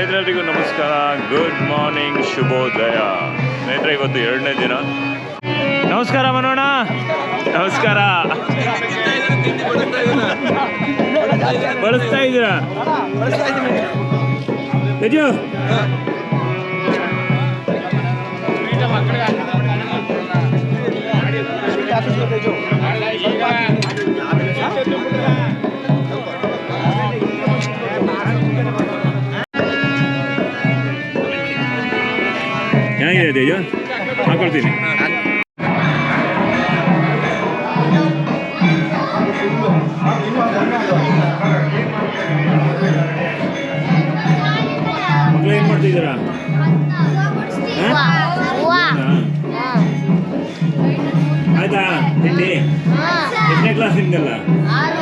ಸ್ನೇಹಿತರೆಲ್ಲರಿಗೂ ನಮಸ್ಕಾರ, good morning, ಶುಭೋದಯ. ಸ್ನೇಹಿತರೆ, ಇವತ್ತು 2ನೇ ದಿನ. ನಮಸ್ಕಾರ ಮನೋಣ, ನಮಸ್ಕಾರ. ಬಳಸ್ತಾ ಇದ್ದೀರಾ ತೇಜು? ಚೆನ್ನಾಗಿದೆ ತೇಜು, ಹಾಕೊಳ್ತೀನಿ. ಮಕ್ಕಳು ಏನು ಮಾಡ್ತಿದ್ದೀರಾ? ಆಯ್ತಾ ತಿಂಡಿ? ಎಷ್ಟನೇ ಕ್ಲಾಸ್ ನಿಮ್ದೆಲ್ಲ? 6,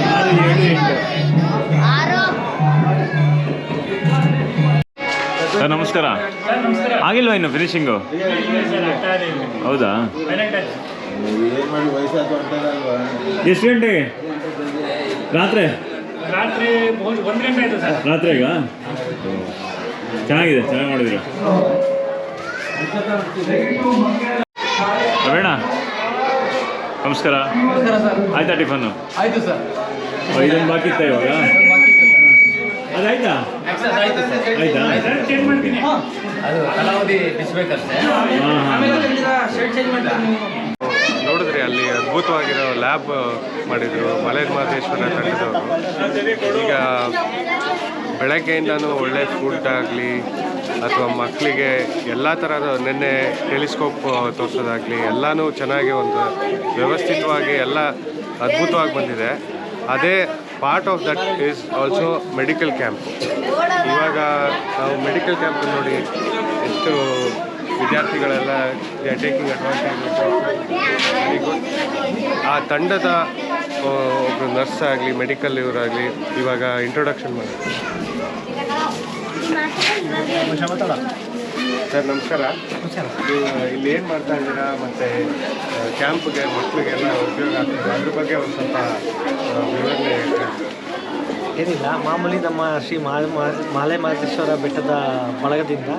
7, 8. ಸರ್ ನಮಸ್ಕಾರ. ಆಗಿಲ್ವಾ ಇನ್ನು ಫಿನಿಶಿಂಗು? ಹೌದಾ? ಎಷ್ಟು ಗಂಟೆಗೆ? ರಾತ್ರಿ 1 ಗಂಟೆ ಆಯಿತು ಸರ್. ರಾತ್ರಿ ಈಗ ಚೆನ್ನಾಗಿದೆ, ಚೆನ್ನಾಗಿ ಮಾಡಿದ್ರು. ರವೇಣ ನಮಸ್ಕಾರ. ಆಯ್ತಾ ಟಿಫನ್ನು? ಆಯಿತು ಸರ್. ಇದೊಂದು ಬಾಕಿ ಇತ್ತ ಇವಾಗ? ಅದಾಯ್ತಾ? ಆಯ್ತಾ? ಅದು ಕಾಲಾವಧಿ ಬಿಚ್ಚಬೇಕಷ್ಟೇ. ನೋಡಿದ್ರಿ ಅಲ್ಲಿ ಅದ್ಭುತವಾಗಿರೋ ಲ್ಯಾಬ್ ಮಾಡಿದರು ಮಲೆಮಹದೇಶ್ವರ ತಂಡದವರು. ಈಗ ಬೆಳಗ್ಗೆಯಿಂದನೂ ಒಳ್ಳೆ ಫುಡ್ ಆಗಲಿ ಅಥವಾ ಮಕ್ಕಳಿಗೆ ಎಲ್ಲ ಥರದ ನಿನ್ನೆ ಟೆಲಿಸ್ಕೋಪ್ ತೋರಿಸೋದಾಗಲಿ ಎಲ್ಲನೂ ಚೆನ್ನಾಗಿ ಒಂದು ವ್ಯವಸ್ಥಿತವಾಗಿ ಎಲ್ಲ ಅದ್ಭುತವಾಗಿ ಬಂದಿದೆ. ಅದೇ part of that is also medical camp. ಇವಾಗ ನಾವು ಮೆಡಿಕಲ್ ಕ್ಯಾಂಪ್ ನೋಡಿ ಎಷ್ಟು ವಿದ್ಯಾರ್ಥಿಗಳೆಲ್ಲ ಟೇಕಿಂಗ್ ಅಡ್ವಾಂಟೇಜ್. ಆ ತಂಡದ ಒಬ್ಬರು ನರ್ಸ್ ಆಗಲಿ ಮೆಡಿಕಲ್ ಇವರಾಗಲಿ ಇವಾಗ ಇಂಟ್ರೊಡಕ್ಷನ್ ಮಾಡ್ತಾರೆ. ಸರ್ ನಮಸ್ಕಾರ. ನೀವು ಇಲ್ಲಿ ಏನು ಮಾಡ್ತಾ ಇದ್ದೀರಾ ಮತ್ತು ಕ್ಯಾಂಪ್ಗೆ ಮಕ್ಕಳಿಗೆಲ್ಲ ಉಪಯೋಗ ಆಗ್ತದೆ ಅದ್ರ ಬಗ್ಗೆ ಒಂದು ಸ್ವಲ್ಪ ವಿವರಣೆ? ಏನಿಲ್ಲ, ಮಾಮೂಲಿ ನಮ್ಮ ಶ್ರೀ ಮಲೆಮಹದೇಶ್ವರ ಬೆಟ್ಟದ ಬಳಗದಿಂದ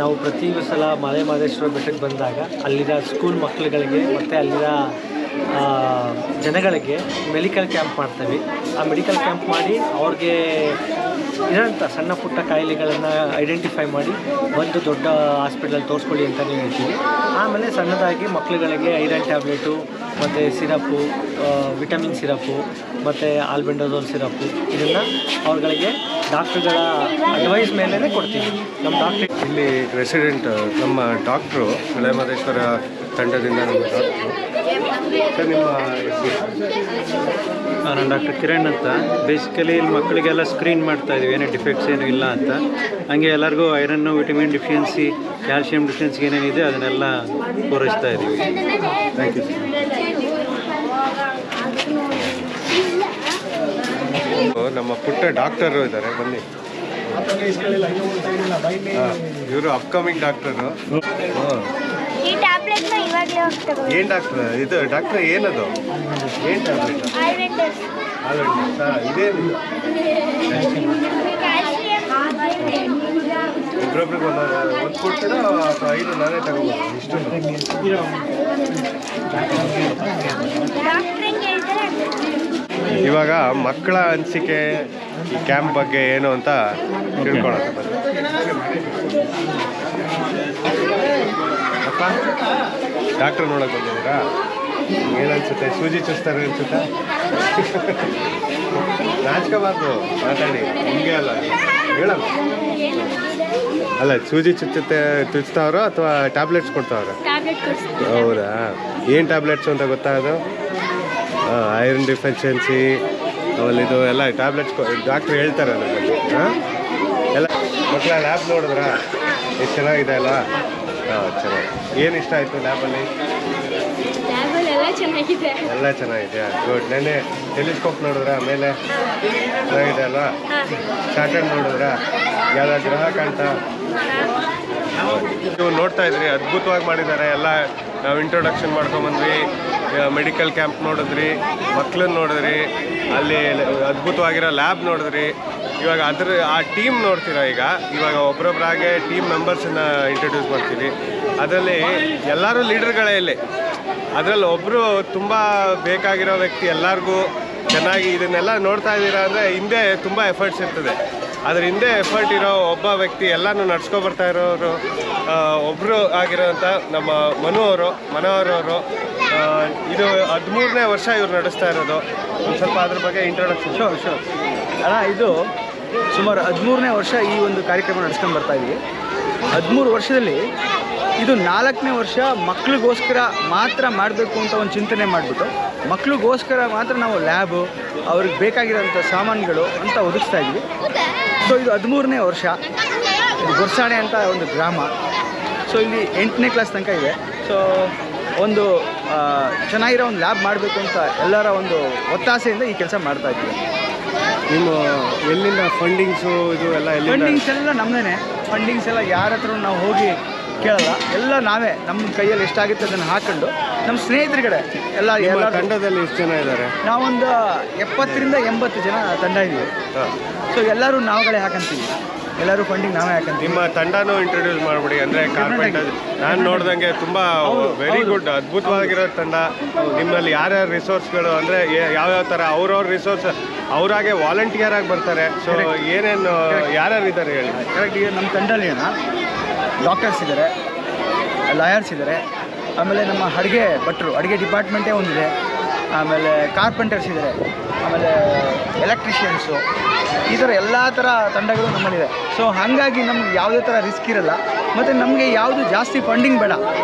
ನಾವು ಪ್ರತಿ ಸಲ ಮಲೆಮಹದೇಶ್ವರ ಬೆಟ್ಟಕ್ಕೆ ಬಂದಾಗ ಅಲ್ಲಿನ ಸ್ಕೂಲ್ ಮಕ್ಕಳುಗಳಿಗೆ ಮತ್ತು ಅಲ್ಲಿನ ಜನಗಳಿಗೆ ಮೆಡಿಕಲ್ ಕ್ಯಾಂಪ್ ಮಾಡ್ತೀವಿ. ಆ ಮೆಡಿಕಲ್ ಕ್ಯಾಂಪ್ ಮಾಡಿ ಅವ್ರಿಗೆ ಇರೋಂಥ ಸಣ್ಣ ಪುಟ್ಟ ಕಾಯಿಲೆಗಳನ್ನು ಐಡೆಂಟಿಫೈ ಮಾಡಿ ಬಂದು ದೊಡ್ಡ ಹಾಸ್ಪಿಟಲಲ್ಲಿ ತೋರಿಸ್ಕೊಳ್ಳಿ ಅಂತಲೇ ಹೇಳ್ತೀವಿ. ಆಮೇಲೆ ಸಣ್ಣದಾಗಿ ಮಕ್ಕಳುಗಳಿಗೆ ಐರನ್ ಟ್ಯಾಬ್ಲೆಟು ಮತ್ತು ಸಿರಪ್ಪು, ವಿಟಮಿನ್ ಸಿರಪ್ಪು ಮತ್ತು ಆಲ್ಬೆಂಡಜೋಲ್ ಸಿರಪ್ಪು ಇದನ್ನು ಅವ್ರುಗಳಿಗೆ ಡಾಕ್ಟ್ರುಗಳ ಅಡ್ವೈಸ್ ಮೇಲೇ ಕೊಡ್ತೀವಿ. ನಮ್ಮ ಡಾಕ್ಟ್ರ್ ಇಲ್ಲಿ ರೆಸಿಡೆಂಟ್ ನಮ್ಮ ಡಾಕ್ಟ್ರು ಮಲೆಮಹದೇಶ್ವರ ತಂಡದಿಂದ ನಮ್ಮ ಡಾಕ್ಟ್ರು. ಸರ್ ನಿಮ್ಮ ನಾನು ಡಾಕ್ಟರ್ ಕಿರಣ್ ಅಂತ. ಬೇಸಿಕಲಿ ಇಲ್ಲಿ ಮಕ್ಕಳಿಗೆಲ್ಲ ಸ್ಕ್ರೀನ್ ಮಾಡ್ತಾ ಇದ್ದೀವಿ, ಏನೇ ಡಿಫೆಕ್ಟ್ಸ್ ಏನೂ ಇಲ್ಲ ಅಂತ. ಹಂಗೆ ಎಲ್ಲರಿಗೂ ಐರನ್ನು, ವಿಟಮಿನ್ ಡಿಫಿಷಿಯನ್ಸಿ, ಕ್ಯಾಲ್ಶಿಯಂ ಡಿಫಿಷಿಯನ್ಸಿ ಏನೇನಿದೆ ಅದನ್ನೆಲ್ಲ ಪೂರೈಸ್ತಾ ಇದ್ದೀವಿ. Thank you sir. ನಮ್ಮ ಪುಟ್ಟ ಡಾಕ್ಟರು ಇದ್ದಾರೆ, ಬನ್ನಿ. ಇವರು ಅಪ್ಕಮಿಂಗ್ ಡಾಕ್ಟರು. ಏನು ಡಾಕ್ಟ್ರ್ ಇದು? ಡಾಕ್ಟ್ರ್ ಏನದು? ಏನು ಟ್ಯಾಬ್ಲೆಟ್? ಇದೇನು? ಒಬ್ರೊಬ್ರಿಗೆ ಒಂದು ಕೊಡ್ತೀರಾ ಅಥವಾ 5 ನಾನೇ ತಗೋಬೋದು? ಇಷ್ಟು ಇವಾಗ ಮಕ್ಕಳ ಅನಿಸಿಕೆ ಈ ಕ್ಯಾಂಪ್ ಬಗ್ಗೆ ಏನು ಅಂತ ತಿಳ್ಕೊಳ್ಳೋಣ. ಅಪ್ಪ ಡಾಕ್ಟ್ರ್ ನೋಡೋಕೆ ಬಂದಿದ್ದೀರಾ? ಏನನ್ಸುತ್ತೆ? ಸೂಜಿ ಚುಚ್ತಾರೆ ಅನ್ಸುತ್ತಾ? ನಾಚ್ಕೋಬಾರ್ದು, ಮಾತಾಡಿ. ನಿಮಗೆ ಅಲ್ಲ ಹೇಳಲ್ಲ. ಅಲ್ಲ, ಸೂಜಿ ಚುಚ್ತಾವ್ರೋ ಅಥವಾ ಟ್ಯಾಬ್ಲೆಟ್ಸ್ ಕೊಡ್ತಾವ್ರ? ಹೌದಾ? ಏನು ಟ್ಯಾಬ್ಲೆಟ್ಸು ಅಂತ ಗೊತ್ತಾಗೋದು? ಐರನ್ ಡಿಫಿಷಿಯನ್ಸಿ ಆಮೇಲೆ ಇದು ಎಲ್ಲ ಟ್ಯಾಬ್ಲೆಟ್ಸ್ ಡಾಕ್ಟ್ರು ಹೇಳ್ತಾರೆ ಅದ್ರ ಬಗ್ಗೆ. ಎಲ್ಲ ಮಕ್ಕಳ ಲ್ಯಾಬ್ ನೋಡಿದ್ರಾ? ಎಷ್ಟು ಚೆನ್ನಾಗಿದೆ ಅಲ್ಲ? ಚೆನ್ನಾಗಿ. ಏನು ಇಷ್ಟ ಆಯಿತು ಲ್ಯಾಬಲ್ಲಿ? ಎಲ್ಲ ಚೆನ್ನಾಗಿದೆಯಾ? ಗುಡ್. ನೆನ್ನೆ ಟೆಲಿಸ್ಕೋಪ್ ನೋಡಿದ್ರಾ? ಮೇಲೆ ಚೆನ್ನಾಗಿದೆ ಅಲ್ವಾ? ಸ್ಯಾಟರ್ನ್ ನೋಡಿದ್ರಾ? ಯಾವ್ದು ಗ್ರಹ ಕಾಣ್ತಾ? ನೀವು ನೋಡ್ತಾ ಇದ್ರಿ, ಅದ್ಭುತವಾಗಿ ಮಾಡಿದ್ದಾರೆ ಎಲ್ಲ. ನಾವು ಇಂಟ್ರೊಡಕ್ಷನ್ ಮಾಡ್ಕೊಂಬಂದ್ವಿ. ಮೆಡಿಕಲ್ ಕ್ಯಾಂಪ್ ನೋಡಿದ್ರಿ, ಮಕ್ಕಳನ್ನ ನೋಡಿದ್ರಿ, ಅಲ್ಲಿ ಅದ್ಭುತವಾಗಿರೋ ಲ್ಯಾಬ್ ನೋಡಿದ್ರಿ. ಇವಾಗ ಆ ಟೀಮ್ ನೋಡ್ತೀರಾ. ಇವಾಗ ಒಬ್ಬರೊಬ್ಬರಾಗೆ ಟೀಮ್ ಮೆಂಬರ್ಸನ್ನು ಇಂಟ್ರೊಡ್ಯೂಸ್ ಮಾಡ್ತೀವಿ. ಅದರಲ್ಲಿ ಎಲ್ಲರೂ ಲೀಡರ್ಗಳೇ ಇಲ್ಲಿ. ಅದರಲ್ಲಿ ಒಬ್ಬರು ತುಂಬ ಬೇಕಾಗಿರೋ ವ್ಯಕ್ತಿ ಎಲ್ಲರಿಗೂ ಚೆನ್ನಾಗಿ ಇದನ್ನೆಲ್ಲ ನೋಡ್ತಾ ಇದ್ದೀರಾ ಅಂದರೆ ಹಿಂದೆ ತುಂಬ ಎಫರ್ಟ್ಸ್ ಇರ್ತದೆ. ಅದ್ರ ಹಿಂದೆ ಎಫರ್ಟ್ ಇರೋ ಒಬ್ಬ ವ್ಯಕ್ತಿ ಎಲ್ಲನೂ ನಡ್ಸ್ಕೊಬರ್ತಾ ಇರೋರು ಒಬ್ಬರು ಆಗಿರೋಂಥ ನಮ್ಮ ಮನೋಹರ್ ಅವರು. ಇದು 13ನೇ ವರ್ಷ ಇವ್ರು ನಡೆಸ್ತಾ ಇರೋದು. ಒಂದು ಸ್ವಲ್ಪ ಅದ್ರ ಬಗ್ಗೆ ಇಂಟ್ರೊಡಕ್ಷನ್. ಶೋರ್ ಅಣ್ಣ, ಇದು ಸುಮಾರು 13ನೇ ವರ್ಷ ಈ ಒಂದು ಕಾರ್ಯಕ್ರಮ ನಡೆಸ್ಕೊಂಡು ಬರ್ತಾ ಇದ್ದೀವಿ. 13 ವರ್ಷದಲ್ಲಿ ಇದು 4ನೇ ವರ್ಷ ಮಕ್ಳಿಗೋಸ್ಕರ ಮಾತ್ರ ಮಾಡಬೇಕು ಅಂತ ಒಂದು ಚಿಂತನೆ ಮಾಡಿಬಿಟ್ಟು ಮಕ್ಳಿಗೋಸ್ಕರ ಮಾತ್ರ ನಾವು ಲ್ಯಾಬು, ಅವ್ರಿಗೆ ಬೇಕಾಗಿರೋಂಥ ಸಾಮಾನುಗಳು ಅಂತ ಒದಗಿಸ್ತಾ ಇದ್ವಿ. ಸೊ ಇದು 13ನೇ ವರ್ಷ. ಇದು ಗೊರ್ಸಾಣೆ ಅಂತ ಒಂದು ಗ್ರಾಮ. ಸೊ ಇಲ್ಲಿ 8ನೇ ಕ್ಲಾಸ್ ತನಕ ಇದೆ. ಸೊ ಒಂದು ಚೆನ್ನಾಗಿರೋ ಒಂದು ಲ್ಯಾಬ್ ಮಾಡಬೇಕು ಅಂತ ಎಲ್ಲರ ಒಂದು ಒತ್ತಾಸೆಯಿಂದ ಈ ಕೆಲಸ ಮಾಡ್ತಾ ಇದ್ದೀವಿ. ನಿಮ್ಮ ಎಲ್ಲಿಂದ ಫಂಡಿಂಗ್ಸು ಇದು ಎಲ್ಲ ಫಂಡಿಂಗ್ಸ್ ಎಲ್ಲ ನಮ್ಮದೇ. ಫಂಡಿಂಗ್ಸ್ ಎಲ್ಲ ಯಾರ ಹತ್ರ ನಾವು ಹೋಗಿ ಕೇಳಲ್ಲ, ಎಲ್ಲ ನಾವೇ ನಮ್ಮ ಕೈಯಲ್ಲಿ ಎಷ್ಟಾಗುತ್ತೆ ಅದನ್ನು ಹಾಕೊಂಡು ನಮ್ಮ ಸ್ನೇಹಿತರುಗಡೆ ಎಲ್ಲ ತಂಡದಲ್ಲಿ ಎಷ್ಟು ಜನ ಇದ್ದಾರೆ? ನಾವೊಂದು 70ರಿಂದ 80 ಜನ ತಂಡ ಇದ್ದೀವಿ. ಸೊ ಎಲ್ಲರೂ ನಾವುಗಳೇ ಹಾಕಂತೀವಿ, ಎಲ್ಲರೂ ಫಂಡಿಂಗ್ ನಾವೇ ಹಾಕಂತೀವಿ. ನಿಮ್ಮ ತಂಡನೂ ಇಂಟ್ರೊಡ್ಯೂಸ್ ಮಾಡಿಬಿಡಿ. ಅಂದರೆ ಕಾರ್ಪೆಂಟರ್ ನಾನು ನೋಡ್ದಂಗೆ ತುಂಬ ವೆರಿ ಗುಡ್, ಅದ್ಭುತವಾಗಿರೋ ತಂಡ. ನಿಮ್ಮಲ್ಲಿ ಯಾರ್ಯಾರು ರಿಸೋರ್ಸ್ಗಳು ಅಂದರೆ ಯಾವ್ಯಾವ ಥರ ಅವ್ರವ್ರ ರಿಸೋರ್ಸ್ ಅವರಾಗೆ ವಾಲಂಟಿಯರ್ ಆಗಿ ಬರ್ತಾರೆ. ಸೊ ಏನೇನು ಯಾರ್ಯಾರು ಇದ್ದಾರೆ ಹೇಳಿ. ಕರೆಕ್ಟ್. ಈಗ ನಮ್ಮ ತಂಡದಲ್ಲಿ ಡಾಕ್ಟರ್ಸ್ ಇದ್ದಾರೆ, ಲಾಯರ್ಸ್ ಇದ್ದಾರೆ, ಆಮೇಲೆ ನಮ್ಮ ಅಡುಗೆ ಭಟ್ರು, ಅಡುಗೆ ಡಿಪಾರ್ಟ್ಮೆಂಟೇ ಒಂದಿದೆ, ಆಮೇಲೆ ಕಾರ್ಪೆಂಟರ್ಸ್ ಇದ್ದಾರೆ, ಆಮೇಲೆ ಎಲೆಕ್ಟ್ರಿಷಿಯನ್ಸು, ಈ ಥರ ಎಲ್ಲ ಥರ ತಂಡಗಳು ನಮ್ಮಲ್ಲಿದೆ. ಸೊ ಹಾಗಾಗಿ ನಮ್ಗೆ ಯಾವುದೇ ಥರ ರಿಸ್ಕ್ ಇರಲ್ಲ. ಮತ್ತು ನಮಗೆ ಯಾವುದು ಜಾಸ್ತಿ ಫಂಡಿಂಗ್ ಬೇಡ.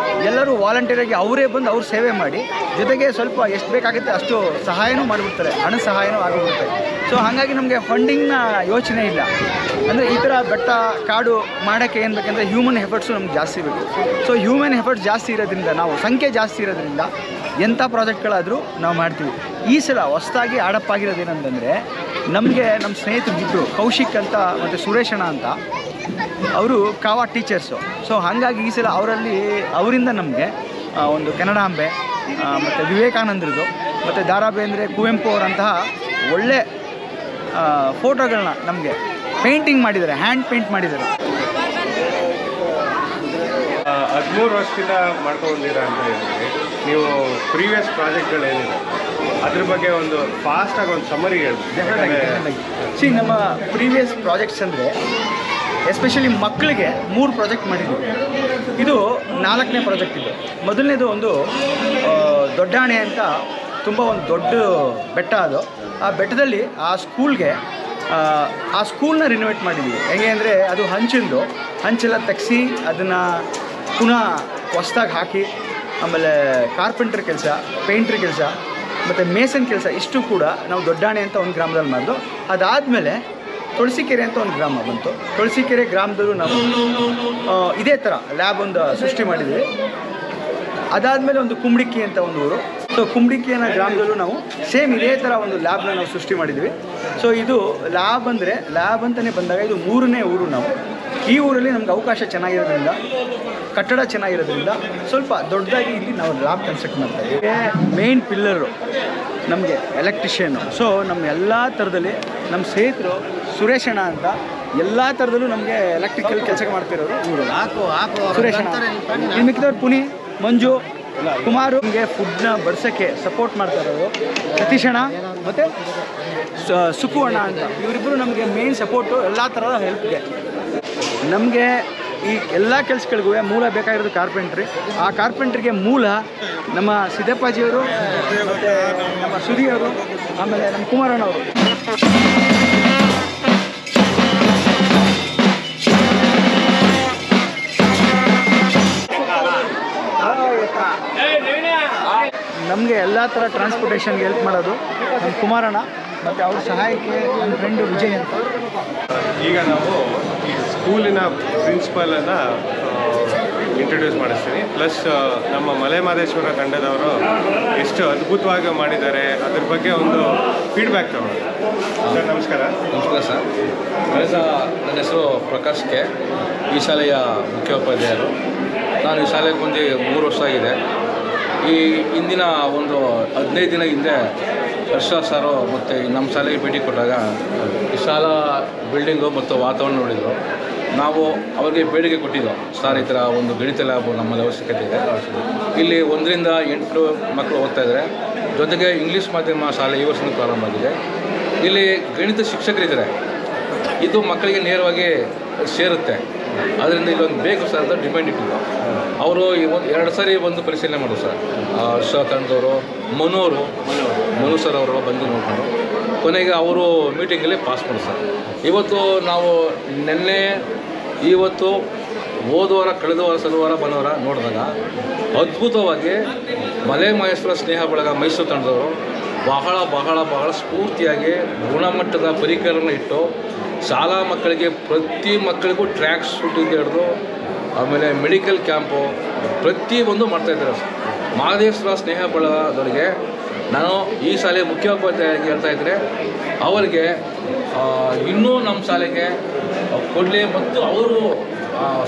ಎಲ್ಲರೂ ವಾಲಂಟಿಯರಾಗಿ ಅವರೇ ಬಂದು ಅವ್ರು ಸೇವೆ ಮಾಡಿ, ಜೊತೆಗೆ ಸ್ವಲ್ಪ ಎಷ್ಟು ಬೇಕಾಗುತ್ತೆ ಅಷ್ಟು ಸಹಾಯನೂ ಮಾಡಿಬಿಡ್ತಾರೆ, ಹಣ ಸಹಾಯನೂ ಆಗಿಬಿಡುತ್ತೆ. ಸೊ ಹಾಗಾಗಿ ನಮಗೆ ಫಂಡಿಂಗ್ನ ಯೋಚನೆ ಇಲ್ಲ. ಅಂದರೆ ಈ ಥರ ಬೆಟ್ಟ ಕಾಡು ಮಾಡೋಕ್ಕೆ ಏನು ಬೇಕಂದರೆ ಹ್ಯೂಮನ್ ಎಫರ್ಟ್ಸು ನಮ್ಗೆ ಜಾಸ್ತಿ ಬೇಕು. ಸೊ ಹ್ಯೂಮನ್ ಎಫರ್ಟ್ಸ್ ಜಾಸ್ತಿ ಇರೋದ್ರಿಂದ, ನಾವು ಸಂಖ್ಯೆ ಜಾಸ್ತಿ ಇರೋದ್ರಿಂದ ಎಂಥ ಪ್ರಾಜೆಕ್ಟ್ಗಳಾದರೂ ನಾವು ಮಾಡ್ತೀವಿ. ಈ ಸಲ ಹೊಸದಾಗಿ ಆಡಪ್ ಆಗಿರೋದೇನಂತಂದರೆ, ನಮಗೆ ನಮ್ಮ ಸ್ನೇಹಿತರಿಬ್ಬರು ಕೌಶಿಕ್ ಅಂತ ಮತ್ತು ಸುರೇಶಣ್ಣ ಅಂತ, ಅವರು ಕಾವಾ ಟೀಚರ್ಸು. ಸೊ ಹಾಗಾಗಿ ಈ ಸಲ ಅವರಿಂದ ನಮಗೆ ಒಂದು ಕನ್ನಡಾಂಬೆ ಮತ್ತು ವಿವೇಕಾನಂದರದು ಮತ್ತು ದಾರಾ ಬೇಂದ್ರೆ, ಕುವೆಂಪು ಅವರಂತಹ ಒಳ್ಳೆ ಫೋಟೋಗಳನ್ನ ನಮಗೆ ಪೇಂಟಿಂಗ್ ಮಾಡಿದ್ದಾರೆ, ಹ್ಯಾಂಡ್ ಪೇಂಟ್ ಮಾಡಿದ್ದಾರೆ. 13 ವರ್ಷದಿಂದ ಮಾಡ್ಕೊಂಡಿದ್ದೀರಾ ಅಂತ ಹೇಳಿದ್ರಿ. ನೀವು ಪ್ರೀವಿಯಸ್ ಪ್ರಾಜೆಕ್ಟ್ಗಳೇನಿದೆ ಅದ್ರ ಬಗ್ಗೆ ಒಂದು ಫಾಸ್ಟಾಗಿ ಒಂದು ಸಮರಿ ಹೇಳಿ. ನಮ್ಮ ಪ್ರೀವಿಯಸ್ ಪ್ರಾಜೆಕ್ಟ್ಸ್ ಅಂದರೆ ಎಸ್ಪೆಷಲಿ ಮಕ್ಕಳಿಗೆ 3 ಪ್ರಾಜೆಕ್ಟ್ ಮಾಡಿದ್ವಿ. ಇದು 4ನೇ ಪ್ರಾಜೆಕ್ಟ್. ಇದು ಮೊದಲನೇದು ಒಂದು ದೊಡ್ಡಾಣೆ ಅಂತ, ತುಂಬ ಒಂದು ದೊಡ್ಡ ಬೆಟ್ಟ. ಅದು ಆ ಬೆಟ್ಟದಲ್ಲಿ ಆ ಸ್ಕೂಲ್ನ ರಿನೋವೇಟ್ ಮಾಡಿದ್ದೀವಿ. ಹೇಗೆ ಅಂದರೆ ಅದು ಹಂಚೆಲ್ಲ ತೆಗೆಸಿ ಅದನ್ನು ಪುನಃ ಹೊಸ್ದಾಗಿ ಹಾಕಿ, ಆಮೇಲೆ ಕಾರ್ಪೆಂಟರ್ ಕೆಲಸ, ಪೇಂಟ್ರ್ ಕೆಲಸ ಮತ್ತು ಮೇಸನ್ ಕೆಲಸ ಇಷ್ಟು ಕೂಡ ನಾವು ದೊಡ್ಡಾಣೆ ಅಂತ ಒಂದು ಗ್ರಾಮದಲ್ಲಿ ಮಾಡಿದ್ದು. ಅದಾದಮೇಲೆ ತುಳಸಿಕೆರೆ ಅಂತ ಒಂದು ಗ್ರಾಮ ಬಂತು. ತುಳಸಿಕೆರೆ ಗ್ರಾಮದಲ್ಲೂ ನಾವು ಇದೇ ಥರ ಲ್ಯಾಬ್ ಒಂದು ಸೃಷ್ಟಿ ಮಾಡಿದ್ವಿ. ಅದಾದಮೇಲೆ ಒಂದು ಕುಂಬಡಿಕ್ಕಿ ಅಂತ ಒಂದು ಊರು. ಸೊ ಕುಂಬಡಿಕ್ಕಿ ಅನ್ನೋ ಗ್ರಾಮದಲ್ಲೂ ನಾವು ಸೇಮ್ ಇದೇ ಥರ ಒಂದು ಲ್ಯಾಬ್ನ ನಾವು ಸೃಷ್ಟಿ ಮಾಡಿದ್ವಿ. ಸೊ ಇದು ಲ್ಯಾಬ್ ಅಂತಲೇ ಬಂದಾಗ ಇದು 3ನೇ ಊರು. ನಾವು ಈ ಊರಲ್ಲಿ ನಮ್ಗೆ ಅವಕಾಶ ಚೆನ್ನಾಗಿರೋದ್ರಿಂದ, ಕಟ್ಟಡ ಚೆನ್ನಾಗಿರೋದ್ರಿಂದ ಸ್ವಲ್ಪ ದೊಡ್ಡದಾಗಿ ಇಲ್ಲಿ ನಾವು ಲ್ಯಾಬ್ ಕನ್ಸ್ಟ್ರಕ್ಟ್ ಮಾಡ್ತಾ ಇದ್ದೀವಿ. ಮೇನ್ ಪಿಲ್ಲರು ನಮಗೆ ಎಲೆಕ್ಟ್ರಿಷಿಯನ್ನು. ಸೊ ನಮ್ಮ ಎಲ್ಲ ಥರದಲ್ಲಿ ನಮ್ಮ ಸ್ನೇಹಿತರು ಸುರೇಶಣ್ಣ ಅಂತ ಎಲ್ಲ ಥರದಲ್ಲೂ ನಮಗೆ ಎಲೆಕ್ಟ್ರಿಕಲ್ ಕೆಲಸ ಮಾಡ್ತಿರೋರು ಇವರು. ಸುರೇಶಣ್ಣ, ಇಲ್ಲಿ ಮಿಕ್ಕಿದವ್ರು ಪುನಿ, ಮಂಜು, ಕುಮಾರು. ನಮಗೆ ಫುಡ್ನ ಬಡಿಸೋಕ್ಕೆ ಸಪೋರ್ಟ್ ಮಾಡ್ತಾ ಇರೋದು ಸತೀಶಣ್ಣ ಮತ್ತು ಸುಕು ಅಣ್ಣ ಅಂತ. ಇವರಿಬ್ಬರು ನಮಗೆ ಮೇನ್ ಸಪೋರ್ಟು ಎಲ್ಲ ಥರದ ಹೆಲ್ಪ್ಗೆ. ನಮಗೆ ಈ ಎಲ್ಲ ಕೆಲಸಗಳಿಗೂ ಮೂಲ ಬೇಕಾಗಿರೋದು ಕಾರ್ಪೆಂಟ್ರಿ. ಆ ಕಾರ್ಪೆಂಟ್ರಿಗೆ ಮೂಲ ನಮ್ಮ ಸಿದ್ದಪ್ಪಾಜಿಯವರು ಮತ್ತು ನಮ್ಮ ಸುರಿಯವರು, ಆಮೇಲೆ ನಮ್ಮ ಕುಮಾರಣ್ಣವರು. ನಮಗೆ ಎಲ್ಲ ಥರ ಟ್ರಾನ್ಸ್ಪೋರ್ಟೇಷನ್ಗೆ ಹೆಲ್ಪ್ ಮಾಡೋದು ನಮ್ಮ ಕುಮಾರಣ್ಣ ಮತ್ತು ಅವ್ರ ಸಹಾಯಕ್ಕೆ ನನ್ನ ಫ್ರೆಂಡು ವಿಜಯ್ ಅಂತ. ಈಗ ನಾವು ಈ ಸ್ಕೂಲಿನ ಪ್ರಿನ್ಸಿಪಲನ್ನು ಇಂಟ್ರೊಡ್ಯೂಸ್ ಮಾಡಿಸ್ತೀನಿ. ಪ್ಲಸ್ ನಮ್ಮ ಮಲೆ ಮಹದೇಶ್ವರ ತಂಡದವರು ಎಷ್ಟು ಅದ್ಭುತವಾಗಿ ಮಾಡಿದ್ದಾರೆ ಅದ್ರ ಬಗ್ಗೆ ಒಂದು ಫೀಡ್ಬ್ಯಾಕ್ ತಗೊಳ್ಳೋಣ. ಸರ್ ನಮಸ್ಕಾರ. ನಮಸ್ಕಾರ ಸರ್. ನನ್ನ ಹೆಸರು ಪ್ರಕಾಶ್ ಕೆ, ಈ ಶಾಲೆಯ ಮುಖ್ಯೋಪಾಧ್ಯಾಯರು. ನಾನು ಈ ಶಾಲೆಗೆ ಬಂದು 3 ವರ್ಷ ಆಗಿದೆ. ಈ ಇಂದಿನ ಒಂದು 15 ದಿನ ಹಿಂದೆ ಹರ್ಷ ಸಾರು ಮತ್ತು ನಮ್ಮ ಶಾಲೆಗೆ ಭೇಟಿ ಕೊಟ್ಟಾಗ ಈ ಶಾಲಾ ಬಿಲ್ಡಿಂಗು ಮತ್ತು ವಾತಾವರಣ ನೋಡಿದರು. ನಾವು ಅವ್ರಿಗೆ ಬೇಡಿಕೆ ಕೊಟ್ಟಿದ್ದೆವು, ಸರ್ ಈ ಥರ ಒಂದು ಗಣಿತ ಲ್ಯಾಬ್ ನಮ್ಮಲ್ಲಿ ಅವಶ್ಯಕತೆ ಇದೆ. ಇಲ್ಲಿ 1ರಿಂದ 8 ಮಕ್ಕಳು ಓದ್ತಾ ಇದ್ದಾರೆ. ಜೊತೆಗೆ ಇಂಗ್ಲೀಷ್ ಮಾಧ್ಯಮ ಶಾಲೆ ಈ ವರ್ಷದಿಂದ ಪ್ರಾರಂಭ ಆಗಿದೆ. ಇಲ್ಲಿ ಗಣಿತ ಶಿಕ್ಷಕರಿದ್ದಾರೆ, ಇದು ಮಕ್ಕಳಿಗೆ ನೇರವಾಗಿ ಸೇರುತ್ತೆ. ಅದರಿಂದ ಇಲ್ಲೊಂದು ಬೇಕು ಸರ್ ಅಂತ ಡಿಮ್ಯಾಂಡ್ ಇಟ್ಟಿದ್ದು. ಅವರು 2 ಸಾರಿ ಬಂದು ಪರಿಶೀಲನೆ ಮಾಡೋದು ಸರ್. ಹರ್ಷ ತಂಡದವರು, ಮನು ಸರ್ ಅವರು ಬಂದು ನೋಡಿಕೊಂಡು ಕೊನೆಗೆ ಅವರು ಮೀಟಿಂಗಲ್ಲಿ ಪಾಸ್ ಮಾಡೋದು ಸರ್. ಇವತ್ತು ನಾವು ಇವತ್ತು ಹೋದವಾರ, ಕಳೆದ ವಾರ, ಸಲವಾರ, ಭಾನುವಾರ ನೋಡಿದಾಗ ಅದ್ಭುತವಾಗಿ ಮಲೆ ಮಹೇಶ್ವರ ಸ್ನೇಹ ಬಳಗ ಮೈಸೂರು ತಂಡದವರು ಬಹಳ ಬಹಳ ಬಹಳ ಸ್ಫೂರ್ತಿಯಾಗಿ ಗುಣಮಟ್ಟದ ಪರಿಕರನ ಇಟ್ಟು ಶಾಲಾ ಮಕ್ಕಳಿಗೆ ಪ್ರತಿ ಮಕ್ಕಳಿಗೂ ಟ್ರ್ಯಾಕ್ ಶೂಟಿಂದ ಹಿಡಿದು ಆಮೇಲೆ ಮೆಡಿಕಲ್ ಕ್ಯಾಂಪು ಪ್ರತಿಯೊಂದು ಮಾಡ್ತಾಯಿದ್ದಾರೆ. ಮಹದೇಶ್ವರ ಸ್ನೇಹ ಬಳಗದವರಿಗೆ ನಾನು ಈ ಶಾಲೆಯ ಮುಖ್ಯೋಪಾಧ್ಯಾಯರಾಗಿ ಹೇಳ್ತಾ ಇದ್ದರೆ ಅವರಿಗೆ ಇನ್ನೂ ನಮ್ಮ ಶಾಲೆಗೆ ಕೊಡಲಿ ಮತ್ತು ಅವರು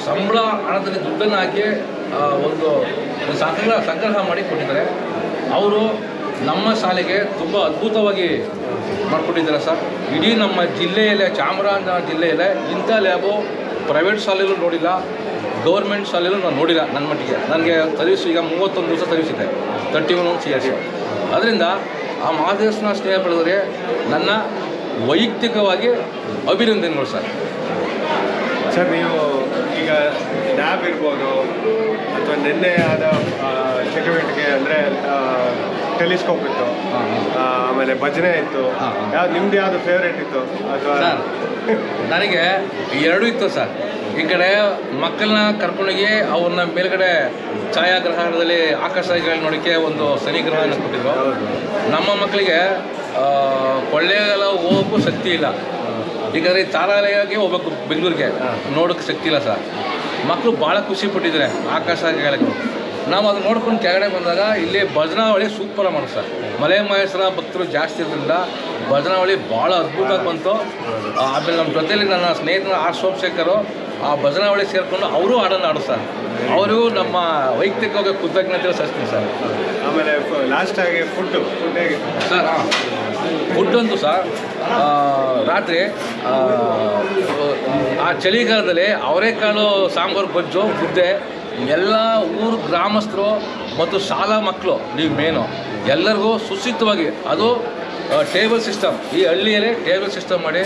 ಸಂಬಳ ಹಣದಲ್ಲಿ ದುಡ್ಡನ್ನು ಹಾಕಿ ಒಂದು ಸಂಗ್ರಹ ಮಾಡಿ ಕೊಟ್ಟಿದ್ದಾರೆ. ಅವರು ನಮ್ಮ ಶಾಲೆಗೆ ತುಂಬ ಅದ್ಭುತವಾಗಿ ಮಾಡಿಕೊಟ್ಟಿದ್ದಾರೆ ಸರ್. ಇಡೀ ನಮ್ಮ ಜಿಲ್ಲೆಯಲ್ಲೇ, ಚಾಮರಾಜನಗರ ಜಿಲ್ಲೆಯಲ್ಲೇ ಇಂಥ ಲ್ಯಾಬು ಪ್ರೈವೇಟ್ ಶಾಲೆಯಲ್ಲೂ ನೋಡಿಲ್ಲ, ಗೌರ್ಮೆಂಟ್ ಶಾಲೆಯಲ್ಲೂ ನಾನು ನೋಡಿಲ್ಲ. ನನ್ನ ಮಟ್ಟಿಗೆ ನನಗೆ ಸರ್ವಿಸ್ ಈಗ 31 ದಿವಸ ಸರ್ವಿಸ್ ಇದೆ, 31 CRC. ಅದರಿಂದ ಆ ಮಹದೇಶ್ವರ ಸ್ನೇಹ ಬೆಳೆದವರಿಗೆ ನನ್ನ ವೈಯಕ್ತಿಕವಾಗಿ ಅಭಿನಂದನೆಗಳು ಸರ್. ಸರ್, ನೀವು ಈಗ ಲ್ಯಾಬ್ ಇರ್ಬೋದು ಅಥವಾ ನಿನ್ನೆ ಆದ ಚಟುವಟಿಕೆ ಅಂದರೆ ಟೆಲಿಸ್ಕೋಪ್ ಇತ್ತು, ಆಮೇಲೆ ಭಜನೆ ಇತ್ತು, ಯಾವ್ದು ನಿಮ್ದು ಯಾವುದು ಫೇವ್ರೇಟ್ ಇತ್ತು? ಅಥವಾ ನನಗೆ 2 ಇತ್ತು ಸರ್. ಈ ಕಡೆ ಮಕ್ಕಳನ್ನ ಕರ್ಕೊಂಡೋಗಿ ಅವ್ರನ್ನ ಮೇಲ್ಗಡೆ ಛಾಯಾಗ್ರಹಣದಲ್ಲಿ ಆಕಾಶಗಳು ನೋಡೋಕ್ಕೆ ಒಂದು ಶನಿಗ್ರಹನ ಕೊಟ್ಟಿದ್ರು. ನಮ್ಮ ಮಕ್ಕಳಿಗೆ ಕೊಳ್ಳೇಗಾಲ ಹೋಗೋಕ್ಕೂ ಶಕ್ತಿ ಇಲ್ಲ, ಈಗಾದ್ರೆ ತಾರಾಲಯಕ್ಕೆ ಹೋಗ್ಬೇಕು ಬೆಂಗಳೂರಿಗೆ, ನೋಡೋಕ್ಕೆ ಶಕ್ತಿ ಇಲ್ಲ ಸರ್. ಮಕ್ಕಳು ಭಾಳ ಖುಷಿ ಪಟ್ಟಿದ್ದಾರೆ ಆಕಾಶಗಳು. ನಾವು ಅದನ್ನ ನೋಡ್ಕೊಂಡು ಕೆಳಗಡೆ ಬಂದಾಗ ಇಲ್ಲಿ ಭಜನಾವಳಿ ಸೂಪರಾಗಿ ಮಾಡೋದು ಸರ್. ಮಲೆ ಮಹೇಶ್ವರ ಭಕ್ತರು ಜಾಸ್ತಿ ಇರೋದ್ರಿಂದ ಭಜನಾವಳಿ ಭಾಳ ಅದ್ಭುತವಾಗಿ ಬಂತು. ಆಮೇಲೆ ನಮ್ಮ ಜೊತೆಯಲ್ಲಿ ನನ್ನ ಸ್ನೇಹಿತರು ಸೋಮಶೇಖರು ಆ ಭಜನಾವಳಿ ಸೇರಿಕೊಂಡು ಅವರು ಹಾಡನ್ನು ಆಡೋದು ಸರ್. ಅವರಿಗೂ ನಮ್ಮ ವೈಯಕ್ತಿಕವಾಗಿ ಕೃತಜ್ಞತೆ ಸಲ್ಲಿಸ್ತೀನಿ ಸರ್. ಆಮೇಲೆ ಲಾಸ್ಟಾಗಿ ಫುಡ್ ಹೇಗೆ ಸರ್? ಫುಡ್ ಅಂತೂ ಸರ್ ರಾತ್ರಿ ಆ ಚಳಿಗಾಲದಲ್ಲಿ ಅವರೆಕಾಳು ಸಾಂಬಾರು ಗೊಜ್ಜು ಮುದ್ದೆ ಎಲ್ಲ ಊರು ಗ್ರಾಮಸ್ಥರು ಮತ್ತು ಶಾಲಾ ಮಕ್ಕಳು ನೀವು ಮೇನು ಎಲ್ಲರಿಗೂ ಸುಶಿತವಾಗಿ, ಅದು ಟೇಬಲ್ ಸಿಸ್ಟಮ್, ಈ ಹಳ್ಳಿಯಲ್ಲೇ ಟೇಬಲ್ ಸಿಸ್ಟಮ್ ಮಾಡಿ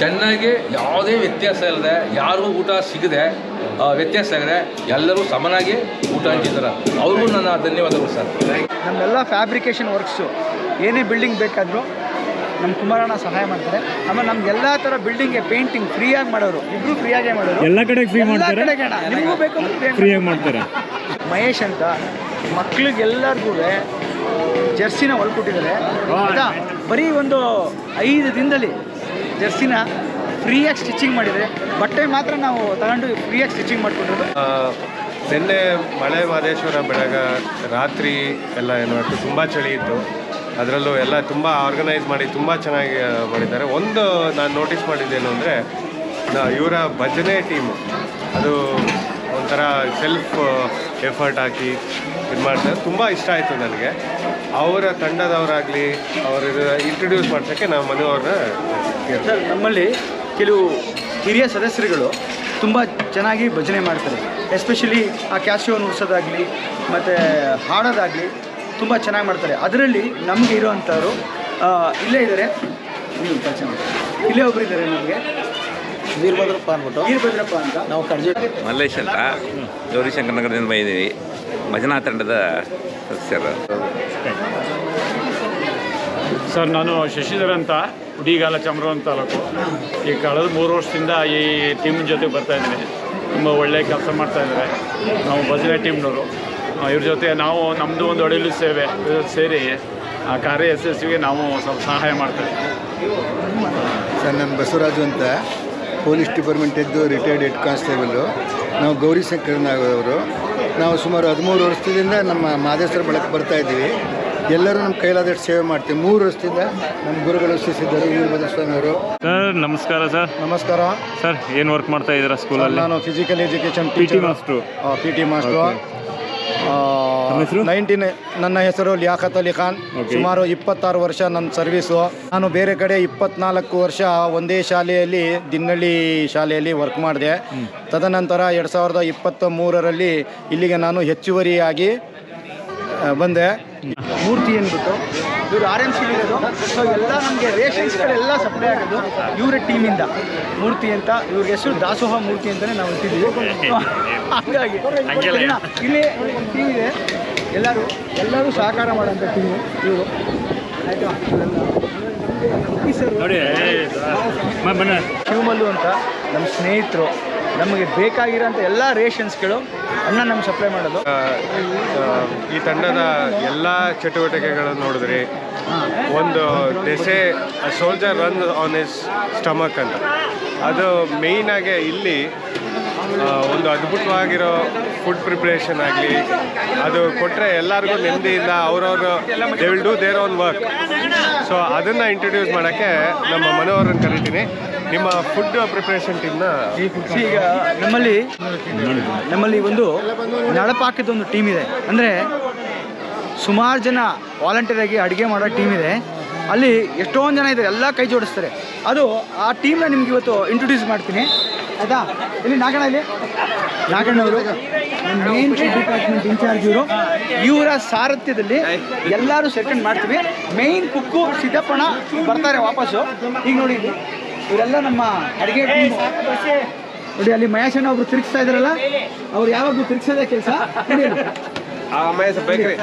ಚೆನ್ನಾಗಿ ಯಾವುದೇ ವ್ಯತ್ಯಾಸ ಇಲ್ಲದೆ, ಯಾರಿಗೂ ಊಟ ಸಿಗದೆ ವ್ಯತ್ಯಾಸ ಆಗಿದೆ, ಎಲ್ಲರೂ ಸಮನಾಗಿ ಊಟ ಹಂಚಿದ್ದಾರೆ. ಅವ್ರಿಗೂ ನನ್ನ ಧನ್ಯವಾದಗಳು ಸರ್. ನಮ್ಮೆಲ್ಲ ಫ್ಯಾಬ್ರಿಕೇಷನ್ ವರ್ಕ್ಸು ಏನೇ ಬಿಲ್ಡಿಂಗ್ ಬೇಕಾದರೂ ನಮ್ಮ ಕುಮಾರಣ್ಣ ಸಹಾಯ ಮಾಡ್ತಾರೆ. ಆಮೇಲೆ ನಮ್ಗೆ ಎಲ್ಲ ಥರ ಬಿಲ್ಡಿಂಗ್ಗೆ ಪೇಂಟಿಂಗ್ ಫ್ರೀಯಾಗಿ ಮಾಡೋರು, ಇಬ್ಬರು ಫ್ರೀಯಾಗೇ ಮಾಡೋರು. ಎಲ್ಲ ಕಡೆ ಫ್ರೀ ಮಾಡ್ತಾರೆ, ನಿಮಗೂ ಬೇಕು ಫ್ರೀಯಾಗಿ ಮಾಡ್ತಾರೆ. ಮಹೇಶ್ ಅಂತ ಮಕ್ಳಿಗೆಲ್ಲರಿಗೂ ಜರ್ಸಿನ ಹೊಲ್ಕೊಟ್ಟಿದ್ದಾರೆ. ಆಯಿತಾ, ಬರೀ ಒಂದು 5 ದಿನದಲ್ಲಿ ಜರ್ಸಿನ ಫ್ರೀಯಾಗಿ ಸ್ಟಿಚಿಂಗ್ ಮಾಡಿದರೆ, ಬಟ್ಟೆ ಮಾತ್ರ ನಾವು ತಗೊಂಡು ಫ್ರೀಯಾಗಿ ಸ್ಟಿಚಿಂಗ್ ಮಾಡಿಕೊಟ್ಟಿರೋದು. ನಿನ್ನೆ ಮಲೆ ಮಹದೇಶ್ವರ ಬೆಳಗ ರಾತ್ರಿ ಎಲ್ಲ ಏನು ತುಂಬ ಚಳಿ ಇತ್ತು. ಅದರಲ್ಲೂ ಎಲ್ಲ ತುಂಬ ಆರ್ಗನೈಸ್ ಮಾಡಿ ತುಂಬ ಚೆನ್ನಾಗಿ ಮಾಡಿದ್ದಾರೆ. ಒಂದು ನಾನು ನೋಟಿಸ್ ಮಾಡಿದ್ದೇನು ಅಂದರೆ ಇವರ ಭಜನೆ ಟೀಮು ಅದು ಒಂಥರ ಸೆಲ್ಫ್ ಎಫರ್ಟ್ ಹಾಕಿ ಇದು ಮಾಡ್ತಾರೆ. ತುಂಬ ಇಷ್ಟ ಆಯಿತು ನನಗೆ. ಅವರ ತಂಡದವರಾಗಲಿ ಅವರು ಇಂಟ್ರೊಡ್ಯೂಸ್ ಮಾಡ್ಸೋಕ್ಕೆ ನಾವು ಮನೆಯವ್ರನ್ನ ಸರ್, ನಮ್ಮಲ್ಲಿ ಕೆಲವು ಹಿರಿಯ ಸದಸ್ಯರುಗಳು ತುಂಬ ಚೆನ್ನಾಗಿ ಭಜನೆ ಮಾಡ್ತಾರೆ. ಎಸ್ಪೆಷಲಿ ಆ ಕ್ಯಾಶಿಯೋ ನುಡ್ಸೋದಾಗಲಿ ಮತ್ತು ಹಾಡೋದಾಗಲಿ ತುಂಬ ಚೆನ್ನಾಗಿ ಮಾಡ್ತಾರೆ. ಅದರಲ್ಲಿ ನಮಗೆ ಇರೋವಂಥವ್ರು ಇಲ್ಲೇ ಇದ್ದಾರೆ, ನೀವು ಪರಿಚಯ ಮಾಡ್ತಾರೆ. ಇಲ್ಲೇ ಒಬ್ಬರು ಇದ್ದಾರೆ ನಮಗೆ, ವೀರಭದ್ರಪ್ಪ ಅಂತ. ನಾವು ಕರ್ಜಿ ಮಲ್ಲೇಶ್ ಅಂತ ಗೌರಿಶಂಕರ ನಗರದಿಂದ ಬಂದಿದ್ದೀವಿ, ಭಜನಾ ತಂಡದ ಸದಸ್ಯರು. ಸರ್, ನಾನು ಶಶಿಧರ್ ಅಂತ, ಉಡಿಗಾಲ ಚಾಮರಾಜನಗರ ತಾಲೂಕು. ಈ ಕಳೆದ 3 ವರ್ಷದಿಂದ ಈ ಟೀಮ್ ಜೊತೆ ಬರ್ತಾಯಿದ್ದೀನಿ. ತುಂಬ ಒಳ್ಳೆಯ ಕೆಲಸ ಮಾಡ್ತಾಯಿದ್ದಾರೆ. ನಾವು ಭಜನೆ ಟೀಮ್ನವರು, ಇವ್ರ ಜೊತೆ ನಾವು ನಮ್ಮದು ಒಂದು ಒಡೆಯಲು ಸೇವೆ ಸೇರಿ ಆ ಕಾರ್ಯ ಯಶಸ್ವಿಗೆ ನಾವು ಸ್ವಲ್ಪ ಸಹಾಯ ಮಾಡ್ತೇವೆ. ಸರ್, ನಾನು ಬಸವರಾಜು ಅಂತ, ಪೊಲೀಸ್ ಡಿಪಾರ್ಟ್ಮೆಂಟಿದ್ದು ರಿಟೈರ್ಡ್ ಹೆಡ್ ಕಾನ್ಸ್ಟೇಬಲು. ನಾವು ಗೌರಿಶಂಕರನವರು. ನಾವು ಸುಮಾರು 13 ವರ್ಷದಿಂದ ನಮ್ಮ ಮಹದೇಶ್ವರ ಬಳಕೆ ಬರ್ತಾಯಿದ್ದೀವಿ. ಎಲ್ಲರೂ ನಮ್ಮ ಕೈಲಾದಷ್ಟು ಸೇವೆ ಮಾಡ್ತೀವಿ. 3 ವರ್ಷದಿಂದ ನಮ್ಮ ಗುರುಗಳು ಶ್ರೀಸಿದ್ದರು ವೀರಭದ್ರ ಸ್ವಾಮಿಯವರು. ಸರ್ ನಮಸ್ಕಾರ. ಸರ್ ನಮಸ್ಕಾರ ಸರ್, ಏನು ವರ್ಕ್ ಮಾಡ್ತಾ ಇದ್ದೀರಾ ಸ್ಕೂಲಲ್ಲಿ? ನಾನು physical education PT master. PT master. ನನ್ನ ಹೆಸರು ಲಿಯಾಖತ್ ಅಲಿ ಖಾನ್. ಸುಮಾರು 26 ವರ್ಷ ನನ್ನ ಸರ್ವೀಸು. ನಾನು ಬೇರೆ ಕಡೆ 24 ವರ್ಷ ಒಂದೇ ಶಾಲೆಯಲ್ಲಿ ದಿನ್ನಳ್ಳಿ ಶಾಲೆಯಲ್ಲಿ ವರ್ಕ್ ಮಾಡಿದೆ. ತದನಂತರ 2023ರಲ್ಲಿ ಇಲ್ಲಿಗೆ ನಾನು ಹೆಚ್ಚುವರಿಯಾಗಿ ಬಂದೆ. ಮೂರ್ತಿ ಅಂದ್ಬಿಟ್ಟು ಇವರು RMC ಇರೋದು. ಸೊ ಎಲ್ಲ ನಮಗೆ ರೇಷನ್ಸ್ಗಳೆಲ್ಲ ಸಪ್ಲೈ ಆಗೋದು ಇವರ ಟೀಮಿಂದ. ಮೂರ್ತಿ ಅಂತ ಇವ್ರ ಹೆಸರು ದಾಸೋಹ ಮೂರ್ತಿ ಅಂತಲೇ ನಾವು ಇಟ್ಟಿದ್ದೀವಿ. ಹಾಗಾಗಿ ಇಲ್ಲಿ ಟೀಮ್ ಇದೆ, ಎಲ್ಲರೂ ಸಹಕಾರ ಮಾಡೋಂಥ ಟೀಮು ಇವರು. ಆಯಿತಾ, ಶಿವಮಲ್ಲು ಅಂತ ನಮ್ಮ ಸ್ನೇಹಿತರು. ನಮಗೆ ಬೇಕಾಗಿರೋಂಥ ಎಲ್ಲ ರೇಷನ್ಸ್ಗಳು ಅನ್ನ ನಮ್ಗೆ ಸಪ್ಲೈ ಮಾಡೋದು. ಈ ತಂಡದ ಎಲ್ಲ ಚಟುವಟಿಕೆಗಳನ್ನು ನೋಡಿದ್ರಿ. ಒಂದು ದೆಸೆ soldier run on his stomach ಅಂತ, ಅದು ಮೇಯ್ನಾಗೆ ಇಲ್ಲಿ ಒಂದು ಅದ್ಭುತವಾಗಿರೋ ಫುಡ್ ಪ್ರಿಪ್ರೇಷನ್ ಆಗಲಿ ಅದು ಕೊಟ್ಟರೆ ಎಲ್ಲರಿಗೂ ನೆಮ್ಮದಿಯಿಂದ ಅವ್ರವ್ರು they will do their own work. So ಅದನ್ನು ಇಂಟ್ರೊಡ್ಯೂಸ್ ಮಾಡೋಕ್ಕೆ ನಮ್ಮ ಮನೋಹರನ್ನು ಕರಿತೀನಿ. ನಿಮ್ಮ ಫುಡ್ ಪ್ರಿಪ್ರೇಷನ್ ಟೀಮ್ನ ಈಗ ನಮ್ಮಲ್ಲಿ ಒಂದು ನಳಪಾಕದೊಂದು ಟೀಮ್ ಇದೆ. ಅಂದರೆ ಸುಮಾರು ಜನ ವಾಲಂಟಿಯರ್ ಆಗಿ ಅಡುಗೆ ಮಾಡೋ ಟೀಮ್ ಇದೆ. ಅಲ್ಲಿ ಎಷ್ಟೊಂದು ಜನ ಇದ್ದಾರೆ, ಎಲ್ಲ ಕೈ ಜೋಡಿಸ್ತಾರೆ. ಅದು ಆ ಟೀಮ್ನ ನಿಮ್ಗೆ ಇವತ್ತು ಇಂಟ್ರೊಡ್ಯೂಸ್ ಮಾಡ್ತೀನಿ. ಆಯಿತಾ, ಇಲ್ಲಿ ನಾಗಣ್ಣವರು ಮೇನ್ ಫುಡ್ ಡಿಪಾರ್ಟ್ಮೆಂಟ್ ಇನ್ಚಾರ್ಜ್ ಇವರು. ಇವರ ಸಾರಥ್ಯದಲ್ಲಿ ಎಲ್ಲರೂ ಸೆಕೆಂಡ್ ಮಾಡ್ತೀವಿ. ಮೇಯ್ನ್ ಕುಕ್ಕು ಸಿದ್ದಪ್ಪಣ್ಣ ಬರ್ತಾರೆ ವಾಪಸ್ಸು. ಈಗ ನೋಡಿ, ಇವರೆಲ್ಲ ನಮ್ಮ ಅಡುಗೆ ಟೀಮ್. ನೋಡಿ ಅಲ್ಲಿ ಮಹೇಶಣ್ಣ ಒಬ್ರು ತಿರುಗಿಸ್ತಾ ಇದ್ದಾರಲ್ಲ, ಅವ್ರು ಯಾವಾಗಲೂ ತಿರುಗಿಸೋದೇ ಕೆಲಸ. ಬೇಕರಿ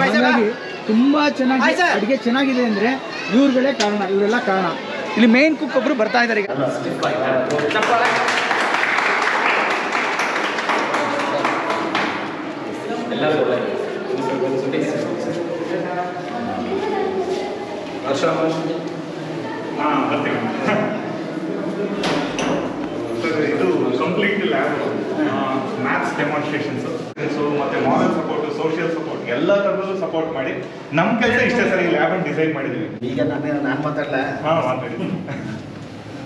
ಹಾಗಾಗಿ ತುಂಬ ಚೆನ್ನಾಗಿ ಅಡುಗೆ ಚೆನ್ನಾಗಿದೆ ಅಂದರೆ ಇವ್ರುಗಳೇ ಕಾರಣ, ಇವರೆಲ್ಲ ಕಾರಣ. ಇಲ್ಲಿ ಮೇನ್ ಕುಕ್ ಒಬ್ರು ಬರ್ತಾ ಇದ್ದಾರೆ ಈಗ. ಇದು ಕಂಪ್ಲೀಟ್ ಲ್ಯಾಬ್, ಮ್ಯಾಥ್ಸ್ ಡೆಮಾನ್ಸ್ಟ್ರೇಷನ್ಸು ಮತ್ತು ಮಾರಲ್ ಸಪೋರ್ಟು, ಸೋಷಿಯಲ್ ಸಪೋರ್ಟ್ ಎಲ್ಲ ಥರದಲ್ಲೂ ಸಪೋರ್ಟ್ ಮಾಡಿ ನಮ್ಮ ಕೆಲಸ ಇಷ್ಟೇ ಸರ್. ಈ ಲ್ಯಾಬನ್ನು ಡಿಸೈನ್ ಮಾಡಿದ್ದೀವಿ. ಈಗ ನಾನು ಮಾತಾಡಲ್ಲ, ಮಾತಾಡಿ.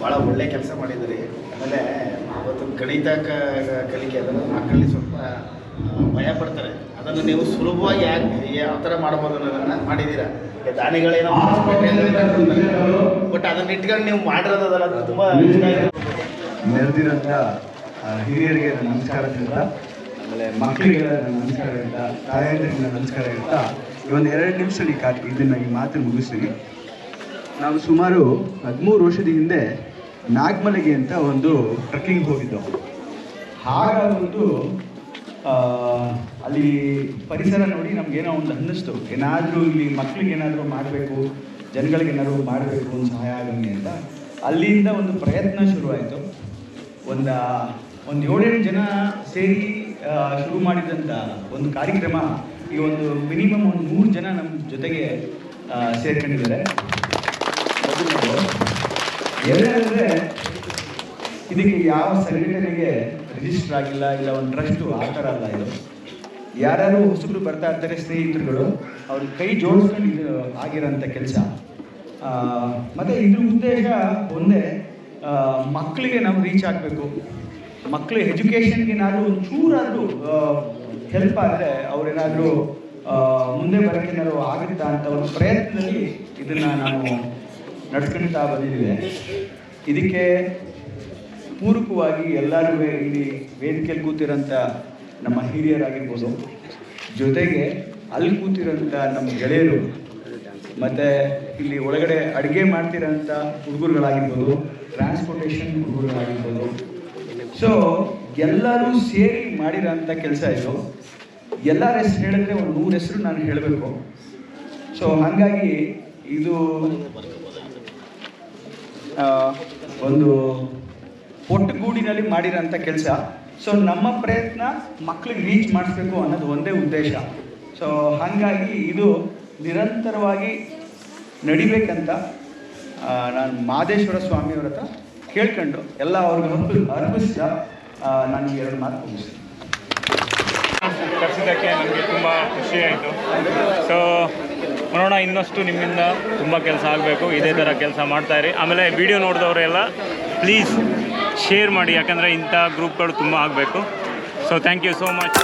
ಭಾಳ ಒಳ್ಳೆ ಕೆಲಸ ಮಾಡಿದ್ದೀರಿ. ಆಮೇಲೆ ಅವತ್ತು ಗಣಿತ ಕಲಿಕೆ ಅದನ್ನು ಮಕ್ಕಳಲ್ಲಿ ಸ್ವಲ್ಪ ಭಯ ಪಡ್ತಾರೆ. ಅದನ್ನು ನೀವು ಸುಲಭವಾಗಿ ಯಾವ ಥರ ಮಾಡ್ಬೋದು ಅನ್ನೋದನ್ನು ಮಾಡಿದ್ದೀರಾ. ದಾನಿಗಳೇನೋ ಬಟ್ ಅದನ್ನು ಇಟ್ಕೊಂಡು ನೀವು ಮಾಡಿರೋದಲ್ಲ, ಅದು ತುಂಬ ಇಷ್ಟ ಆಯಿತು. ನೆರೆದಿರೋಂಥ ಹಿರಿಯರಿಗೆ ನಮಸ್ಕಾರ ಹೇಳ್ತಾ, ಆಮೇಲೆ ಮಕ್ಕಳಿಗೆ ನಮಸ್ಕಾರ ಹೇಳ್ತಾ, ತಾಯಂದಿರಿಗೆ ನಮಸ್ಕಾರ ಹೇಳ್ತಾ, ಒಂದು 2 ನಿಮಿಷದಲ್ಲಿ ಇದನ್ನು ಈ ಮಾತನ್ನು ಮುಗಿಸ್ತೀನಿ. ನಾವು ಸುಮಾರು 13 ವರ್ಷದ ಹಿಂದೆ ನಾಗಮಲೆಗೆ ಅಂತ ಒಂದು ಟ್ರೆಕ್ಕಿಂಗ್ ಹೋಗಿದ್ದೆವು. ಆಗ ಒಂದು ಅಲ್ಲಿ ಪರಿಸರ ನೋಡಿ ನಮಗೇನೋ ಒಂದು ಅನ್ನಿಸ್ತು, ಏನಾದರೂ ಇಲ್ಲಿ ಮಕ್ಕಳಿಗೆ ಏನಾದರೂ ಮಾಡಬೇಕು, ಜನಗಳಿಗೆ ಏನಾದರೂ ಮಾಡಬೇಕು, ಒಂದು ಸಹಾಯ ಆಗಲಿ ಅಂತ. ಅಲ್ಲಿಂದ ಒಂದು ಪ್ರಯತ್ನ ಶುರುವಾಯಿತು. ಒಂದು 7-8 ಜನ ಸೇರಿ ಶುರು ಮಾಡಿದಂಥ ಒಂದು ಕಾರ್ಯಕ್ರಮ ಈಗ ಒಂದು ಮಿನಿಮಮ್ ಒಂದು 3 ಜನ ನಮ್ಮ ಜೊತೆಗೆ ಸೇರ್ಕೊಂಡಿದ್ದಾರೆ. ಎರಡನೇಂದರೆ ಇದಕ್ಕೆ ಯಾವ ಸಂಘಟನೆಗೆ ರಿಜಿಸ್ಟರ್ ಆಗಿಲ್ಲ, ಇಲ್ಲ ಒಂದು ಟ್ರಸ್ಟು, ಆ ಥರ ಅಲ್ಲ. ಇದು ಯಾರ್ಯಾರು ಹೊಸಬ್ರು ಬರ್ತಾ ಇರ್ತಾರೆ, ಸ್ನೇಹಿತರುಗಳು, ಅವ್ರ ಕೈ ಜೋಡಿಸ್ಕೊಂಡು ಇದು ಆಗಿರೋಂಥ ಕೆಲಸ. ಮತ್ತು ಇದ್ರ ಉದ್ದೇಶ ಒಂದೇ, ಮಕ್ಕಳಿಗೆ ನಾವು ರೀಚ್ ಆಗಬೇಕು. ಮಕ್ಕಳ ಎಜುಕೇಷನ್ಗೆ ಏನಾದರೂ ಒಂದು ಚೂರಾದರೂ ಹೆಲ್ಪ್ ಆದರೆ ಅವರೇನಾದರೂ ಮುಂದೆ ಬರೋಕ್ಕೆ ಏನಾದರೂ ಆಗುತ್ತಾ ಅಂತ ಒಂದು ಪ್ರಯತ್ನದಲ್ಲಿ ಇದನ್ನು ನಾವು ನಡ್ಸ್ಕೊಳ್ತಾ ಬಂದಿದ್ದೀವಿ. ಇದಕ್ಕೆ ಪೂರಕವಾಗಿ ಎಲ್ಲರೂ ಇಲ್ಲಿ ವೇದಿಕೆಯಲ್ಲಿ ಕೂತಿರೋಂಥ ನಮ್ಮ ಹಿರಿಯರಾಗಿರ್ಬೋದು, ಜೊತೆಗೆ ಅಲ್ಲಿ ಕೂತಿರೋಂಥ ನಮ್ಮ ಗೆಳೆಯರು, ಮತ್ತು ಇಲ್ಲಿ ಒಳಗಡೆ ಅಡುಗೆ ಮಾಡ್ತಿರೋಂಥ ಹುಡುಗರುಗಳಾಗಿರ್ಬೋದು, ಟ್ರಾನ್ಸ್ಪೋರ್ಟೇಷನ್ ಹುಡುಗರುಗಳಾಗಿರ್ಬೋದು. ಸೊ ಎಲ್ಲರೂ ಸೇರಿ ಮಾಡಿರೋಂಥ ಕೆಲಸ ಇದು. ಎಲ್ಲರ ಹೆಸರು ಹೇಳಿದ್ರೆ ಒಂದು 100 ಹೆಸರು ನಾನು ಹೇಳಬೇಕು. ಸೊ ಹಾಗಾಗಿ ಇದು ಒಂದು ಒಟ್ಟುಗೂಡಿನಲ್ಲಿ ಮಾಡಿರೋಂಥ ಕೆಲಸ. ಸೊ ನಮ್ಮ ಪ್ರಯತ್ನ ಮಕ್ಕಳಿಗೆ ರೀಚ್ ಮಾಡಿಸ್ಬೇಕು ಅನ್ನೋದು ಒಂದೇ ಉದ್ದೇಶ. ಸೊ ಹಾಗಾಗಿ ಇದು ನಿರಂತರವಾಗಿ ನಡಿಬೇಕಂತ ನಾನು ಮಹದೇಶ್ವರ ಸ್ವಾಮಿಯವ್ರ ಹತ್ರ ಕೇಳ್ಕೊಂಡು ಎಲ್ಲ ಅವ್ರಿಗೆ ಅರ್ಪಿಸ್ತಾ ನಾನು 2 ಮಾತು ಮುಗಿಸ್ತೀನಿ. ಕರೆಸಿದ್ದಕ್ಕೆ ನನಗೆ ತುಂಬ ಖುಷಿ ಆಯಿತು. ಸೊ ನೋಡೋಣ, ಇನ್ನಷ್ಟು ನಿಮ್ಮಿಂದ ತುಂಬ ಕೆಲಸ ಆಗಬೇಕು. ಇದೇ ಥರ ಕೆಲಸ ಮಾಡ್ತಾಯಿರಿ. ಆಮೇಲೆ ವಿಡಿಯೋ ನೋಡಿದವರೆಲ್ಲ ಪ್ಲೀಸ್ ಶೇರ್ ಮಾಡಿ, ಯಾಕಂದರೆ ಇಂಥ ಗ್ರೂಪ್ಗಳು ತುಂಬ ಆಗಬೇಕು. So thank you so much.